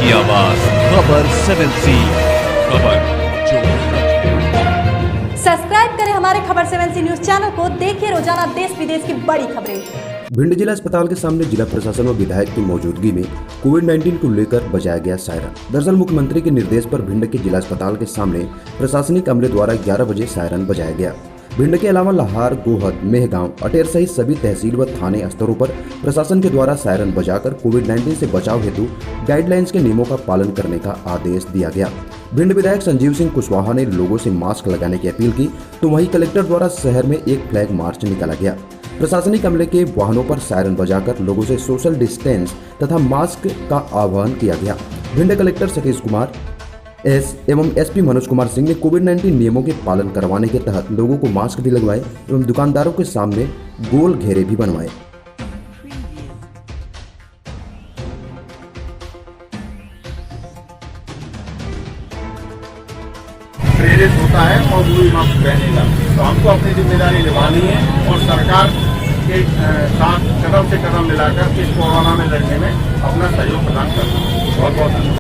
की आवाज खबर 7C। खबर जो सब्सक्राइब करें हमारे खबर 7C न्यूज चैनल को। देखिए रोजाना देश विदेश की बड़ी खबरें। भिंड जिला अस्पताल के सामने जिला प्रशासन व विधायक की मौजूदगी में कोविड-19 को लेकर बजाया गया सायरन। दरअसल मुख्यमंत्री के निर्देश पर भिंड के जिला अस्पताल के सामने प्रशासनिक अमले द्वारा 11 बजे सायरन बजाया गया। भिंड के अलावा लाहार, गोहद, मेहगांव, अटेर सहित सभी तहसील व थाने स्तरों पर प्रशासन के द्वारा सायरन बजाकर कोविड-19 से बचाव हेतु गाइडलाइंस के नियमों का पालन करने का आदेश दिया गया। भिंड विधायक संजीव सिंह कुशवाहा ने लोगों से मास्क लगाने की अपील की, तो वहीं कलेक्टर द्वारा शहर में एक फ्लैग मार्च निकाला गया। प्रशासनिक अमले के वाहनों पर सायरन बजाकर लोगों से सोशल डिस्टेंस तथा मास्क का आह्वान किया गया। भिंड कलेक्टर सतीश कुमार एस एवं एसपी मनोज कुमार सिंह ने कोविड-19 नियमों के पालन करवाने के तहत लोगों को मास्क भी लगवाए एवं दुकानदारों के सामने गोल घेरे भी बनवाए। प्रेरित होता है और वो भी मास्क पहनेगा। तो हमको अपनी जिम्मेदारी निभानी है और सरकार के साथ कदम से कदम मिलाकर इस कोरोना में लड़ने में अपना सहयोग प्रदान करना है। बहुत बहुत धन्यवाद।